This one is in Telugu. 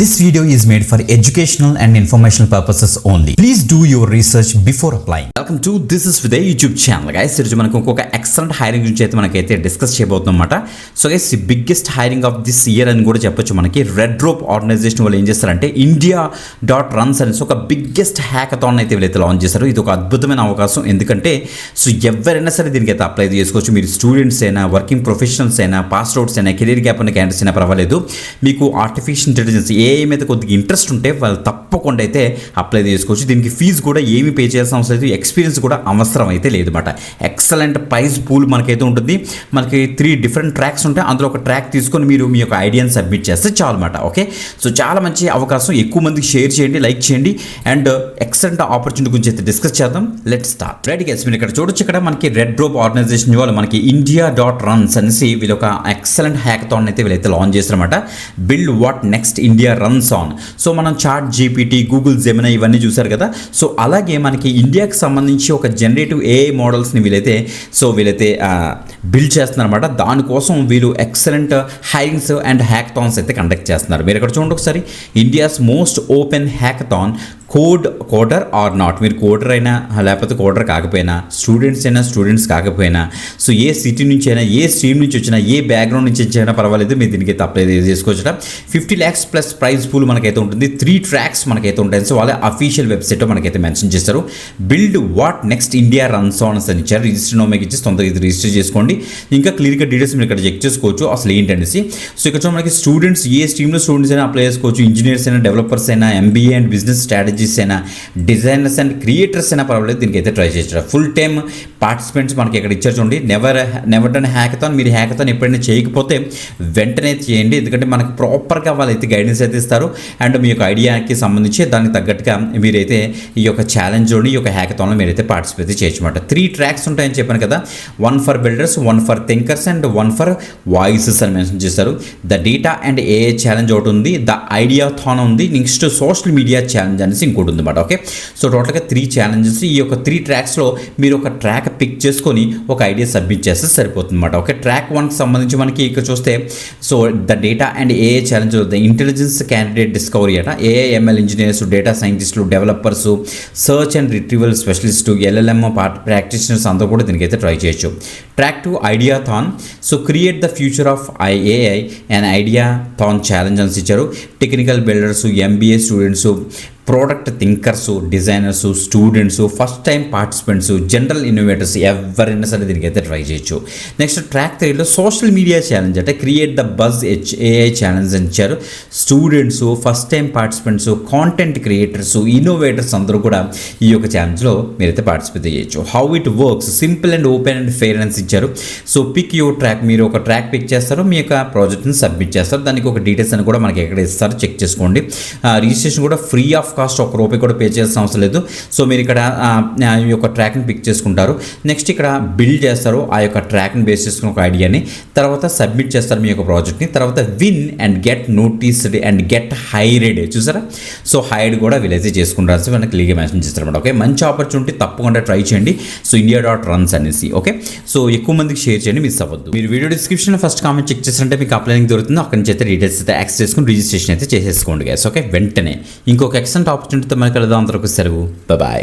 This video is made for educational and informational purposes only. Please do your research before applying. Welcome to This is with a YouTube channel, guys. ఈరోజు మనకు ఒక ఎక్సలెంట్ హైరింగ్ గురించి అయితే మనకైతే డిస్కస్ చేయబోతున్నాం అన్నమాట. So guys, the biggest hiring of this year అని కూడా చెప్పొచ్చు. మనకి రెడ్ రోప్ ఆర్గనైజేషన్ వాళ్ళు ఏం చేస్తారంటే India.runs అనేసి ఒక బిగ్గెస్ట్ హ్యాకథాన్ అయితే వీళ్ళైతే లాంచ్ చేశారు. ఇది ఒక అద్భుతమైన అవకాశం. ఎందుకంటే సో ఎవరైనా సరే దీనికైతే అప్లై చేసుకోవచ్చు. మీరు స్టూడెంట్స్ అయినా, వర్కింగ్ ప్రొఫెషనల్స్ అయినా, పాస్ అవుట్స్ అయినా, కెరీర్ గ్యాప్ ఉన్న క్యాండిడేట్స్ అయినా పర్వాలేదు. మీకు ఆర్టిఫిషియల్ ఇంటెలిజెన్స్ ఏఐ మీద కొద్దిగా ఇంట్రెస్ట్ ఉంటే వాళ్ళు తప్పకుండా అయితే అప్లై చేసుకోవచ్చు. దీనికి ఫీజు కూడా ఏమి పే చేయాల్సిన అవసరం లేదు, ఎక్స్పీరియన్స్ కూడా అవసరం అయితే లేదు అనమాట. ఎక్సలెంట్ ప్రైజ్ పూల్ మనకైతే ఉంటుంది. మనకి 3 డిఫరెంట్ ట్రాక్స్ ఉంటాయి. అందులో ఒక ట్రాక్ తీసుకొని మీరు మీ యొక్క ఐడియాని సబ్మిట్ చేస్తే చాలు అనమాట. ఓకే, సో చాలా మంచి అవకాశం. ఎక్కువ మందికి షేర్ చేయండి, లైక్ చేయండి, అండ్ ఎక్సలెంట్ ఆపర్చునిటీ గురించి అయితే డిస్కస్ చేద్దాం. Let start. రైట్ గైస్, మీరు ఇక్కడ చూడొచ్చు. ఇక్కడ మనకి రెడ్ రోప్ ఆర్గనైజేషన్ వాళ్ళు మనకి India.runs అనేసి వీళ్ళు ఒక ఎక్సలెంట్ హ్యాకథాన్ అయితే వీళ్ళైతే లాంచ్ చేస్తారన్నమాట. Build what next India runs on. So మనం చాట్ జీపీటీ, గూగుల్ జెమినీ ఇవన్నీ చూసారు కదా. సో అలాగే మనకి ఇండియాకి సంబంధించి ఒక జనరేటివ్ ఏఐ మోడల్స్ని వీళ్ళైతే బిల్డ్ చేస్తున్నారన్నమాట. దానికోసం వీళ్ళు ఎక్సలెంట్ హైరింగ్స్ అండ్ హ్యాకథాన్స్ అయితే కండక్ట్ చేస్తున్నారు. మీరు ఇక్కడ చూడండి ఒకసారి. India's most open hackathon, coder or not. మీరు కోడర్ అయినా లేకపోతే కోడర్ కాకపోయినా, స్టూడెంట్స్ కాకపోయినా, సో ఏ సిటీ నుంచి అయినా, ఏ స్ట్రీమ్ నుంచి వచ్చినా, ఏ బ్యాక్గ్రౌండ్ నుంచి వచ్చినా పర్వాలేదు, మీరు దీనికి అప్లై చేసుకోవచ్చు. 50 lakhs ప్లస్ ప్రైజ్ పూల్ మనకైతే ఉంటుంది. 3 ట్రాక్స్ మనకైతే ఉంటాయి. సో వాళ్ళ అఫీషియల్ వెబ్సైట్లో మనకైతే మెన్షన్ చేస్తారు. Build what next India runs on అని ఇచ్చారు. రిజిస్టర్ నోమేకి ఇచ్చి తొందరగా ఇది రిజిస్టర్ చేసుకోండి. ఇంకా క్లియర్గా డీటెయిల్స్ మీరు ఇక్కడ చెక్ చేసుకోవచ్చు అసలు ఏంటనేసి. సో ఇక్కడ మనకి స్టూడెంట్స్, ఏ స్ట్రీమ్లో స్టూడెంట్స్ అయినా అప్లై చేసుకోవచ్చు. ఇంజనీర్స్ అయినా, డెవలపర్స్ అయినా, ఎంబీఏ అండ్ బిజినెస్ స్ట్రాటజీస్ అయినా, డిజైనర్స్ అండ్ క్రియేటర్స్ అయినా పర్వాలేదు, దీనికి అయితే ట్రై చేస్తారు. ఫుల్ టైమ్ పార్టిసిపెంట్స్ మనకి ఇక్కడ ఇచ్చారు చూడండి. Never done hackathon. మీరు హ్యాకథాన్ ఎప్పుడైనా చేయకపోతే వెంటనే చేయండి. ఎందుకంటే మనకు ప్రాపర్గా వాళ్ళైతే గైడెన్స్ అయితే ఇస్తారు. అండ్ మీ యొక్క ఐడియాకి సంబంధించి దానికి తగ్గట్టుగా మీరైతే ఈ యొక్క ఛాలెంజ్లోని, ఈ యొక్క హ్యాకథాన్లో మీరైతే పార్టిసిపేట్ చేయొచ్చు అనమాట. 3 ట్రాక్స్ ఉంటాయని చెప్పాను కదా. 1 for builders, 1 for thinkers and 1 for voices అని మెన్షన్ చేస్తారు. The data and AI challenge ఒకటి ఉంది, ద ఐడియాథాన్ ఉంది, నెక్స్ట్ సోషల్ మీడియా ఛాలెంజ్ అనేసి ఇంకోటి ఉంది అనమాట. ఓకే, సో టోటల్గా 3 ఛాలెంజెస్. ఈ యొక్క 3 ట్రాక్స్లో మీరు ఒక ట్రాక్ పిక్ చేసుకొని ఒక ఐడియా సబ్మిట్ చేస్తే సరిపోతుంది అనమాట. ఓకే, ట్రాక్ 1కి సంబంధించి మనకి ఇక్కడ చూస్తే so the data and AI challenge, the intelligence candidate discovery అట. ఏఐ ఎంఎల్ ఇంజనీర్స్, డేటా సైంటిస్టులు, developers, search and retrieval specialist, LLM practitioners అందరూ కూడా దీనికైతే ట్రై చేయొచ్చు. Track 2 ideathon. So create the future of AI and ideathon challenge అని ఇచ్చారు. Technical builders, MBA students, product thinkers, designers, students, first time participants, general innovators ఎవరైనా సరే దీనికైతే ట్రై చేయొచ్చు. నెక్స్ట్ ట్రాక్ 3లో సోషల్ మీడియా ఛాలెంజ్ అంటే create the buzz AI challenge అని ఇచ్చారు. Students, first time participants, content creators, innovators అందరూ కూడా ఈ యొక్క ఛాలెంజ్లో మీరైతే పార్టిసిపేట్ చేయొచ్చు. How it works, simple and open and fair అని ఇచ్చారు. So pick your track. మీరు ఒక ట్రాక్ పిక్ చేస్తారు, మీ యొక్క ప్రాజెక్ట్ని సబ్మిట్ చేస్తారు. దానికి ఒక డీటెయిల్స్ అని కూడా మనకి ఎక్కడ ఇస్తారు, చెక్ చేసుకోండి. రిజిస్ట్రేషన్ కూడా ఫ్రీ ఆఫ్ కాస్ట్, ₹1 కూడా పే చేయాల్సిన అవసరం లేదు. సో మీరు ఇక్కడ ఈ యొక్క ట్రాక్ని పిక్ చేసుకుంటారు. నెక్స్ట్ ఇక్కడ బిల్డ్ చేస్తారు ఆ యొక్క ట్రాక్ని బేస్ చేసుకుని ఒక ఐడియాని. తర్వాత సబ్మిట్ చేస్తారు మీ యొక్క ప్రాజెక్ట్ని. తర్వాత win and get noticed and get hired. చూసారా, సో హైర్డ్ కూడా వీళ్ళైతే చేసుకుంటారు. సో మనకి క్లియర్గా మెన్షన్ చేస్తారు అనమాట. ఓకే, మంచి ఆపర్చునిటీ, తప్పకుండా ట్రై చేయండి. సో India.runs అనేసి. ఓకే, సో ఎక్కువ మందికి షేర్ చేయండి, మిస్ అవ్వద్దు. మీరు వీడియో డిస్క్రిప్షన్లో ఫస్ట్ కామెంట్ చెక్ చేస్తుంటే మీకు అప్లైనింగ్ దొరుకుతుంది. అక్కడి నుంచి అయితే డీటెయిల్స్ అయితే యాక్సెస్ చేసుకుని రిజిస్ట్రేషన్ అయితే చేసేసుకోండి గైస్. ఓకే, వెంటనే ఇంకొక ఎక్సలెంట్ ఆపర్చునిటీతో మనకి కలుద్దాం. అందరికీ సెలవు. బాయ్.